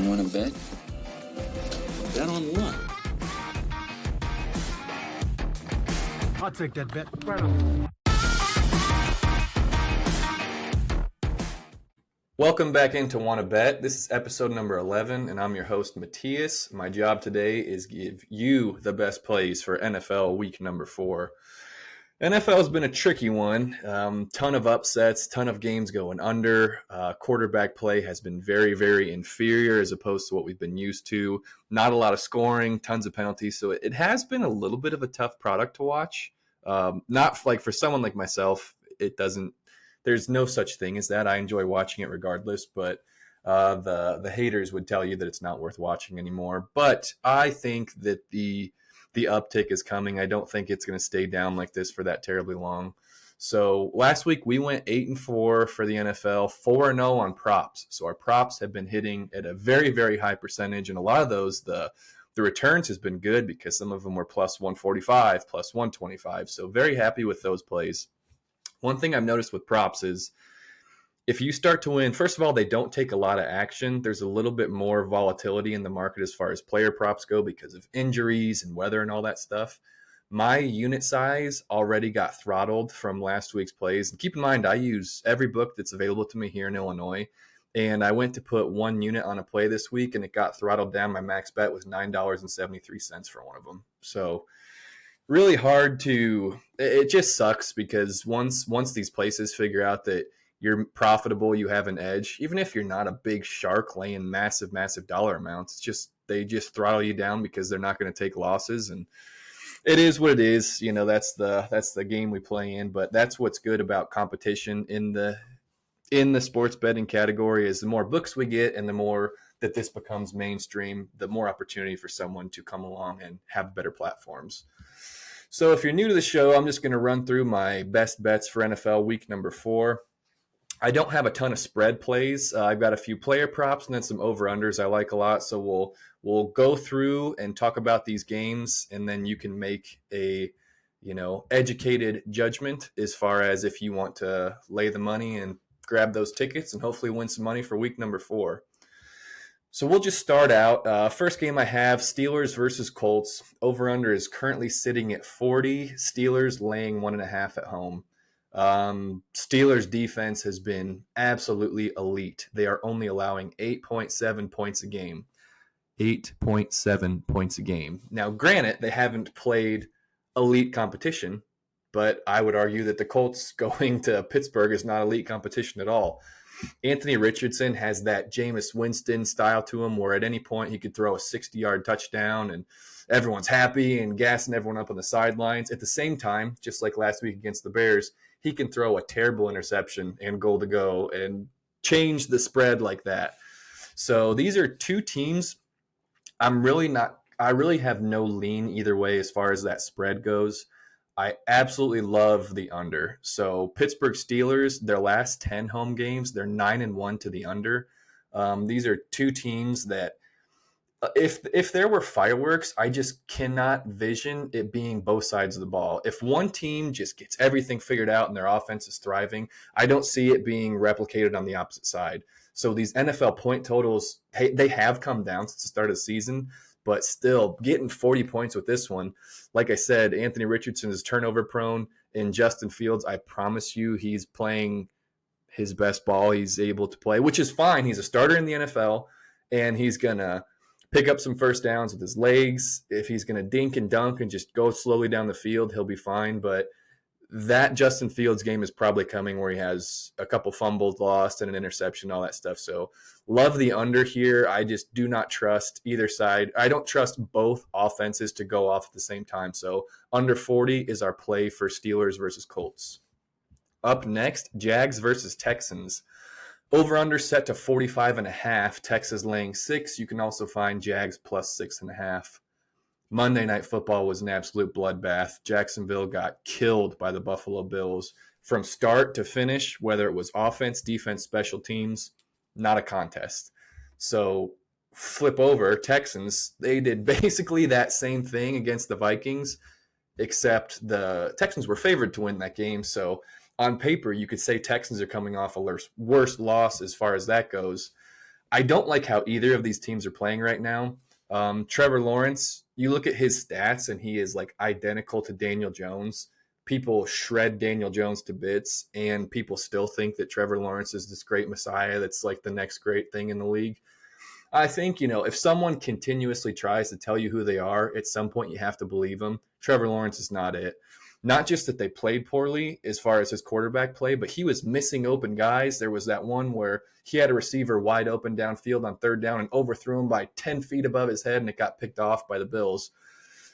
Want to bet? Bet on what? I'll take that bet right on. Welcome back into Want to Bet. This is episode number 11, and I'm your host, Mathias. My job today is give you the best plays for NFL week number 4. NFL has been a tricky one. Ton of upsets, ton of games going under. Quarterback play has been very, very inferior as opposed to what we've been used to. Not a lot of scoring, tons of penalties. So it has been a little bit of a tough product to watch. Not like for someone like myself, it doesn't. There's no such thing as that. I enjoy watching it regardless, but the haters would tell you that it's not worth watching anymore. But I think that the uptick is coming. I don't think it's going to stay down like this for that terribly long. So last week we went 8-4 for the NFL, 4-0 on props. So our props have been hitting at a very, very high percentage, and a lot of those the returns has been good because some of them were plus 145, plus 125. So very happy with those plays. One thing I've noticed with props is if you start to win, first of all, they don't take a lot of action. There's a little bit more volatility in the market as far as player props go because of injuries and weather and all that stuff. My unit size already got throttled from last week's plays. And keep in mind, I use every book that's available to me here in Illinois. And I went to put one unit on a play this week, and it got throttled down. My max bet was $9.73 for one of them. So really hard to – it just sucks because once these places figure out that you're profitable, you have an edge, even if you're not a big shark laying massive, massive dollar amounts, it's just they just throttle you down because they're not going to take losses. And it is what it is. You know, that's the game we play in. But that's what's good about competition in the sports betting category is the more books we get and the more that this becomes mainstream, the more opportunity for someone to come along and have better platforms. So if you're new to the show, I'm just going to run through my best bets for NFL week number 4. I don't have a ton of spread plays. I've got a few player props and then some over-unders I like a lot. So we'll go through and talk about these games, and then you can make a educated judgment as far as if you want to lay the money and grab those tickets and hopefully win some money for week number 4. So we'll just start out. First game I have, Steelers versus Colts. Over-under is currently sitting at 40. Steelers laying 1.5 at home. Steelers defense has been absolutely elite. They are only allowing 8.7 points a game. 8.7 points a game. Now, granted, they haven't played elite competition, but I would argue that the Colts going to Pittsburgh is not elite competition at all. Anthony Richardson has that Jameis Winston style to him where at any point he could throw a 60-yard touchdown and everyone's happy and gassing everyone up on the sidelines. At the same time, just like last week against the Bears, he can throw a terrible interception and goal to go and change the spread like that. So these are two teams I really have no lean either way as far as that spread goes. I absolutely love the under. So Pittsburgh Steelers, their last 10 home games, they're 9-1 to the under. These are two teams that if there were fireworks, I just cannot vision it being both sides of the ball. If one team just gets everything figured out and their offense is thriving, I don't see it being replicated on the opposite side. So these NFL point totals, they have come down since the start of the season, but still getting 40 points with this one. Like I said, Anthony Richardson is turnover prone, and Justin Fields, I promise you, he's playing his best ball he's able to play, which is fine. He's a starter in the NFL, and he's going to pick up some first downs with his legs. If he's going to dink and dunk and just go slowly down the field, he'll be fine. But that Justin Fields game is probably coming where he has a couple fumbles lost and an interception, all that stuff. So love the under here. I just do not trust either side. I don't trust both offenses to go off at the same time. So under 40 is our play for Steelers versus Colts. Up next, Jags versus Texans. Over-under set to 45.5. Texas laying 6. You can also find Jags plus 6.5. Monday Night Football was an absolute bloodbath. Jacksonville got killed by the Buffalo Bills from start to finish, whether it was offense, defense, special teams, not a contest. So flip over, Texans, they did basically that same thing against the Vikings, except the Texans were favored to win that game. So on paper, you could say Texans are coming off a worse loss as far as that goes. I don't like how either of these teams are playing right now. Trevor Lawrence, you look at his stats and he is like identical to Daniel Jones. People shred Daniel Jones to bits, and people still think that Trevor Lawrence is this great messiah that's like the next great thing in the league. I think, if someone continuously tries to tell you who they are, at some point you have to believe them. Trevor Lawrence is not it. Not just that they played poorly as far as his quarterback play, but he was missing open guys. There was that one where he had a receiver wide open downfield on third down and overthrew him by 10 feet above his head, and it got picked off by the Bills.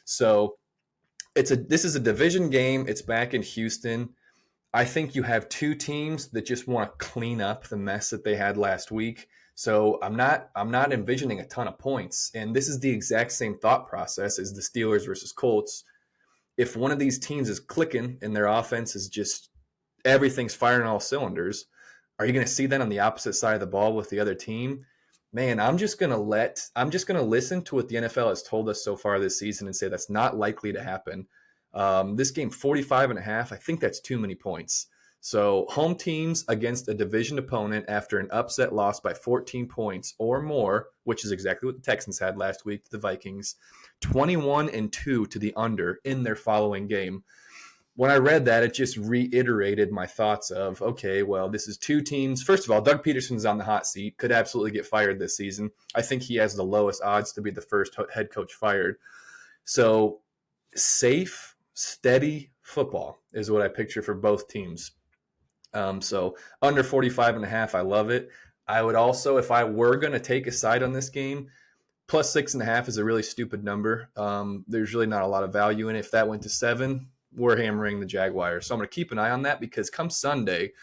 So this is a division game. It's back in Houston. I think you have two teams that just want to clean up the mess that they had last week. So I'm not envisioning a ton of points. And this is the exact same thought process as the Steelers versus Colts. If one of these teams is clicking and their offense is just everything's firing all cylinders, are you going to see that on the opposite side of the ball with the other team? Man, I'm just going to listen to what the NFL has told us so far this season and say that's not likely to happen. This game, 45.5, I think that's too many points. So home teams against a division opponent after an upset loss by 14 points or more, which is exactly what the Texans had last week to the Vikings, 21-2 to the under in their following game. When I read that, it just reiterated my thoughts of, okay, well, this is two teams. First of all, Doug Peterson's on the hot seat, could absolutely get fired this season. I think he has the lowest odds to be the first head coach fired. So safe, steady football is what I picture for both teams. So under 45.5, I love it. I would also, if I were going to take a side on this game, plus 6.5 is a really stupid number. There's really not a lot of value in it. If that went to 7, we're hammering the Jaguars. So I'm going to keep an eye on that because come Sunday,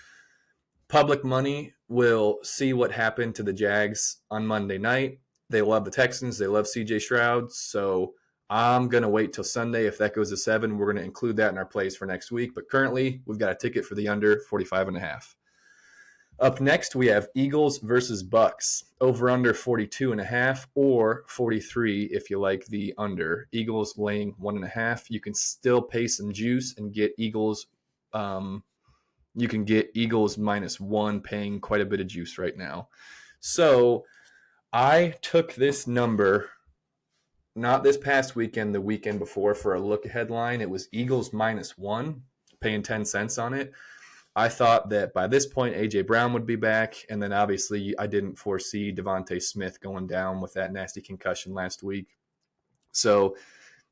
public money will see what happened to the Jags on Monday night. They love the Texans. They love C.J. Stroud. So I'm going to wait till Sunday. If that goes to 7, we're going to include that in our plays for next week. But currently, we've got a ticket for the under 45.5. Up next, we have Eagles versus Bucks. Over under 42.5 or 43 if you like the under. Eagles laying 1.5. You can still pay some juice and get Eagles. You can get Eagles -1, paying quite a bit of juice right now. So I took this number, not this past weekend, the weekend before, for a look ahead line. It was Eagles -1, paying 10 cents on it. I thought that by this point, A.J. Brown would be back. And then obviously I didn't foresee Devontae Smith going down with that nasty concussion last week. So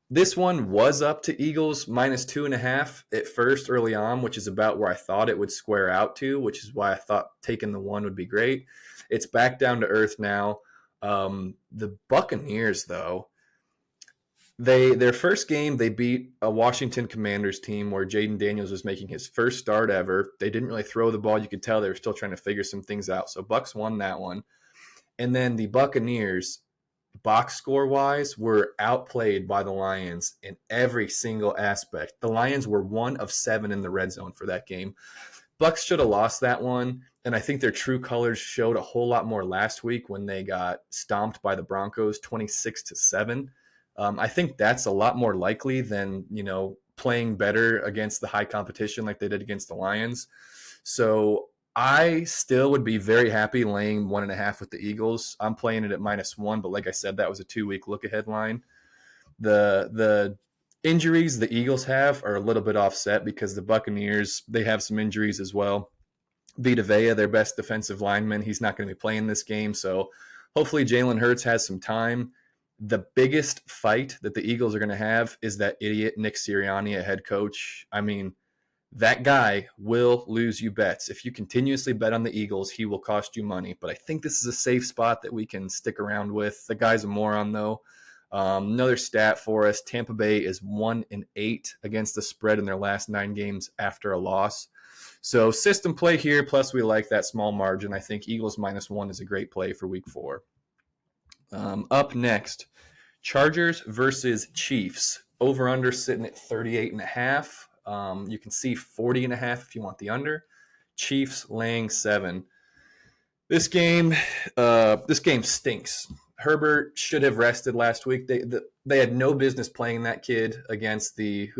this one was up to Eagles -2.5 at first early on, which is about where I thought it would square out to, which is why I thought taking the 1 would be great. It's back down to earth now. The Buccaneers, though, their first game, they beat a Washington Commanders team where Jaden Daniels was making his first start ever. They didn't really throw the ball. You could tell they were still trying to figure some things out. So Bucs won that one. And then the Buccaneers, box score-wise, were outplayed by the Lions in every single aspect. The Lions were 1 of 7 in the red zone for that game. Bucs should have lost that one, and I think their true colors showed a whole lot more last week when they got stomped by the Broncos 26-7. I think that's a lot more likely than, playing better against the high competition like they did against the Lions. So I still would be very happy laying 1.5 with the Eagles. I'm playing it at -1, but like I said, that was a 2-week look-ahead line. The injuries the Eagles have are a little bit offset because the Buccaneers, they have some injuries as well. Vita Vea, their best defensive lineman, he's not going to be playing this game, so hopefully Jalen Hurts has some time. The biggest fight that the Eagles are going to have is that idiot Nick Sirianni, a head coach. I mean, that guy will lose you bets. If you continuously bet on the Eagles, he will cost you money. But I think this is a safe spot that we can stick around with. The guy's a moron, though. Another stat for us, Tampa Bay is 1-8 against the spread in their last 9 games after a loss. So system play here, plus we like that small margin. I think Eagles -1 is a great play for week 4. Up next, Chargers versus Chiefs. Over-under sitting at 38.5. You can see 40.5 if you want the under. Chiefs laying 7. This game stinks. Herbert should have rested last week. They had no business playing that kid against the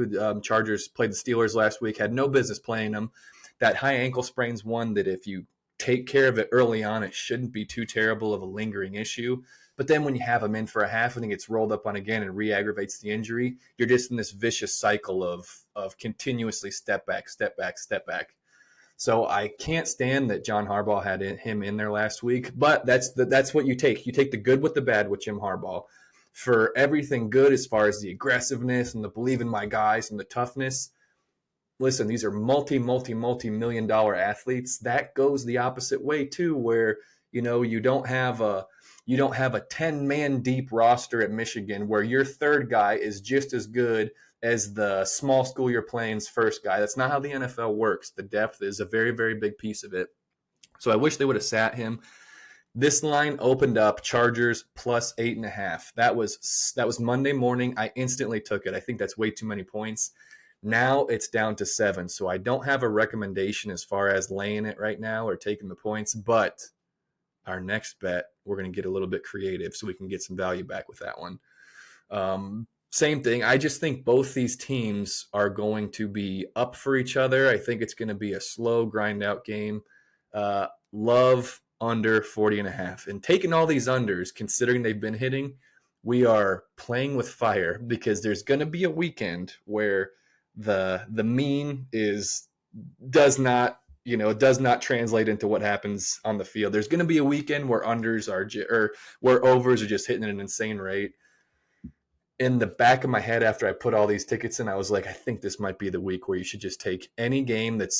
Chargers played the Steelers last week. Had no business playing them. That high ankle sprain's one that if you take care of it early on, it shouldn't be too terrible of a lingering issue. But then when you have him in for a half and he gets rolled up on again and re-aggravates the injury, you're just in this vicious cycle of continuously step back, step back, step back. So I can't stand that John Harbaugh had him in there last week, but that's what you take. You take the good with the bad with Jim Harbaugh. For everything good as far as the aggressiveness and the believe in my guys and the toughness, listen, these are multi-million dollar athletes. That goes the opposite way too, where you don't have a 10-man deep roster at Michigan where your third guy is just as good as the small school you're playing's first guy. That's not how the NFL works. The depth is a very, very big piece of it. So I wish they would have sat him. This line opened up Chargers plus 8.5. That was Monday morning. I instantly took it. I think that's way too many points. Now it's down to 7. So I don't have a recommendation as far as laying it right now or taking the points, but our next bet, we're going to get a little bit creative so we can get some value back with that one. Same thing. I just think both these teams are going to be up for each other. I think it's going to be a slow grind out game. Love under 40.5. And taking all these unders, considering they've been hitting, we are playing with fire because there's going to be a weekend where the mean does not translate into what happens on the field. There's going to be a weekend where unders or where overs are just hitting at an insane rate. In the back of my head, after I put all these tickets in, I was like, I think this might be the week where you should just take any game that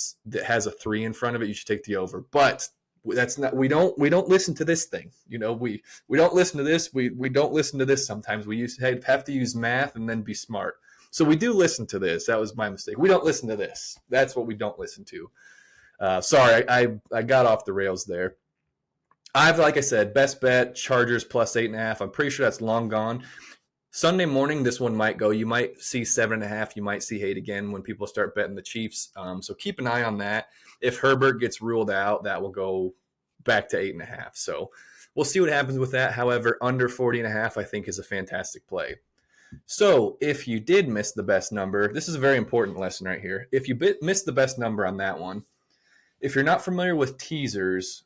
has a 3 in front of it. You should take the over. But that's not. We don't listen to this thing. We don't listen to this. We don't listen to this. Sometimes we have to use math and then be smart. So we do listen to this. That was my mistake. We don't listen to this. That's what we don't listen to. Sorry, I got off the rails there. Like I said, best bet, Chargers plus 8.5. I'm pretty sure that's long gone. Sunday morning, this one might go. You might see 7.5. You might see 8 again when people start betting the Chiefs. So keep an eye on that. If Herbert gets ruled out, that will go back to 8.5. So we'll see what happens with that. However, under 40.5, I think is a fantastic play. So if you did miss the best number, this is a very important lesson right here. If you missed the best number on that one, if you're not familiar with teasers,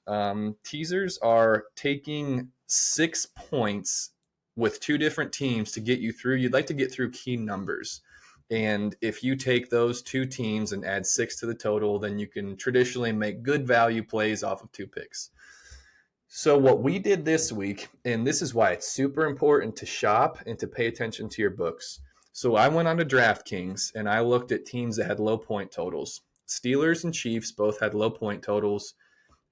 teasers are taking 6 points with 2 different teams to get you through. You'd like to get through key numbers. And if you take those 2 teams and add 6 to the total, then you can traditionally make good value plays off of 2 picks. So what we did this week, and this is why it's super important to shop and to pay attention to your books. So I went on to DraftKings and I looked at teams that had low point totals. Steelers and Chiefs both had low point totals.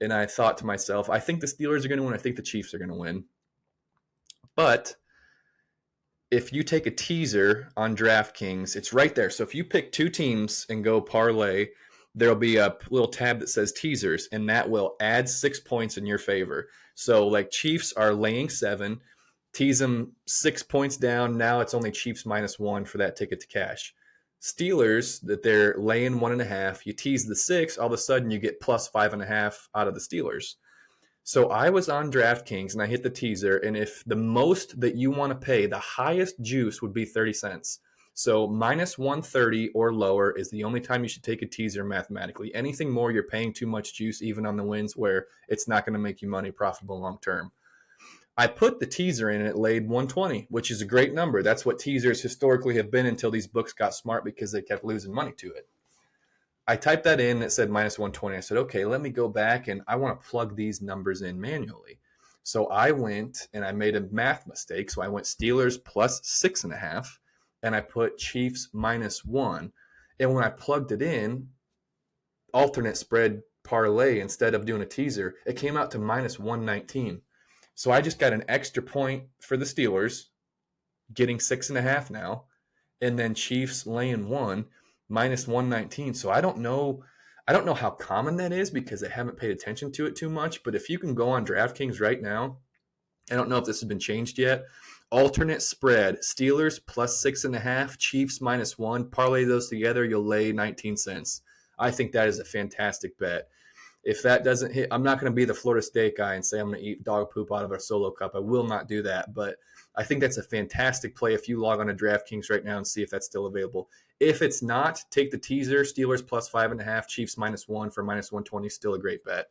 And I thought to myself, I think the Steelers are going to win. I think the Chiefs are going to win. But if you take a teaser on DraftKings, it's right there. So if you pick 2 teams and go parlay, there'll be a little tab that says teasers, and that will add 6 points in your favor. So like Chiefs are laying 7, tease them 6 points down. Now it's only Chiefs -1 for that ticket to cash. Steelers, that they're laying 1.5, you tease the 6, all of a sudden you get plus 5.5 out of the Steelers. So I was on DraftKings and I hit the teaser, and if the most that you want to pay, the highest juice would be 30 cents. So -130 or lower is the only time you should take a teaser mathematically. Anything more, you're paying too much juice, even on the wins where it's not going to make you money profitable long term. I put the teaser in and it laid 120, which is a great number. That's what teasers historically have been until these books got smart because they kept losing money to it. I typed that in and it said -120. I said, okay, let me go back and I want to plug these numbers in manually. So I went and I made a math mistake. So I went Steelers plus 6.5 and I put Chiefs -1. And when I plugged it in, alternate spread parlay, instead of doing a teaser, it came out to -119. So I just got an extra point for the Steelers, getting 6.5 now, and then Chiefs laying 1, -119. So I don't know how common that is because I haven't paid attention to it too much. But if you can go on DraftKings right now, I don't know if this has been changed yet. Alternate spread, Steelers plus 6.5, Chiefs -1. Parlay those together, you'll lay 19 cents. I think that is a fantastic bet. If that doesn't hit, I'm not going to be the Florida State guy and say I'm going to eat dog poop out of a solo cup. I will not do that. But I think that's a fantastic play if you log on to DraftKings right now and see if that's still available. If it's not, take the teaser, Steelers plus 5.5, Chiefs -1 for -120, still a great bet.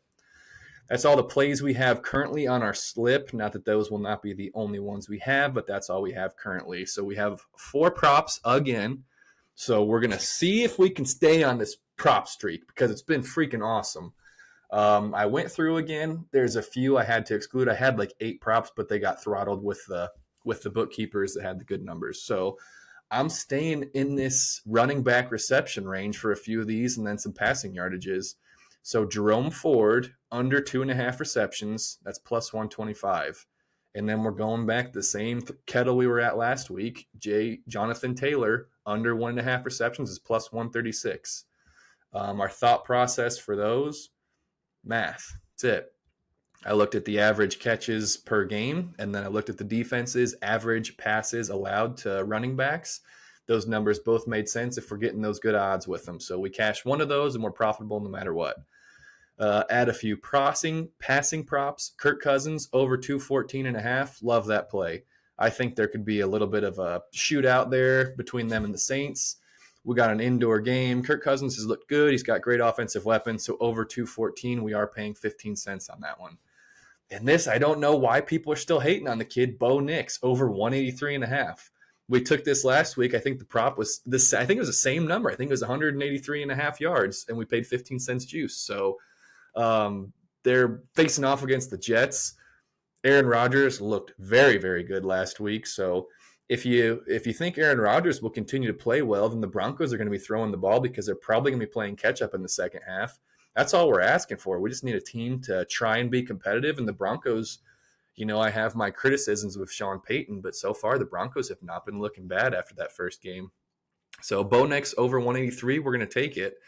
That's all the plays we have currently on our slip. Not that those will not be the only ones we have, but that's all we have currently. So we have 4 props again. So we're going to see if we can stay on this prop streak because it's been freaking awesome. I went through again. There's a few I had to exclude. I had like 8 props, but they got throttled with the bookkeepers that had the good numbers. So I'm staying in this running back reception range for a few of these and then some passing yardages. So Jerome Ford, under 2.5 receptions, that's plus 125. And then we're going back to the same kettle we were at last week. Jonathan Taylor, under 1.5 receptions, is plus 136. Our thought process for those, math. That's it. I looked at the average catches per game, and then I looked at the defense's average passes allowed to running backs. Those numbers both made sense if we're getting those good odds with them. So we cashed one of those, and we're profitable no matter what. Add a few passing props. Kirk Cousins, over 214.5. Love that play. I think there could be a little bit of a shootout there between them and the Saints. We got an indoor game. Kirk Cousins has looked good. He's got great offensive weapons. So over 214, we are paying 15 cents on that one. And this, I don't know why people are still hating on the kid, Bo Nix, over 183.5. We took this last week. I think the prop was this. I think it was the same number. I think it was 183.5 yards, and we paid 15 cents juice. So they're facing off against the Jets. Aaron Rodgers looked very, very good last week. So if you think Aaron Rodgers will continue to play well, then the Broncos are going to be throwing the ball because they're probably going to be playing catch up in the second half. That's all we're asking for. We just need a team to try and be competitive. And the Broncos, I have my criticisms with Sean Payton, but so far the Broncos have not been looking bad after that first game. So Bo Nix over 183, we're going to take it.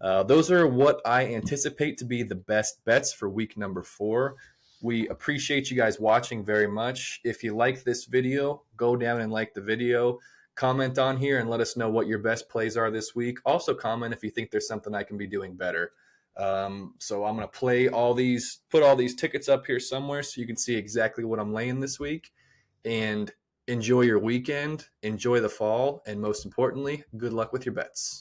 Those are what I anticipate to be the best bets for week number 4. We appreciate you guys watching very much. If you like this video, go down and like the video. Comment on here and let us know what your best plays are this week. Also comment if you think there's something I can be doing better. So I'm going to put all these tickets up here somewhere so you can see exactly what I'm laying this week. And enjoy your weekend, enjoy the fall, and most importantly, good luck with your bets.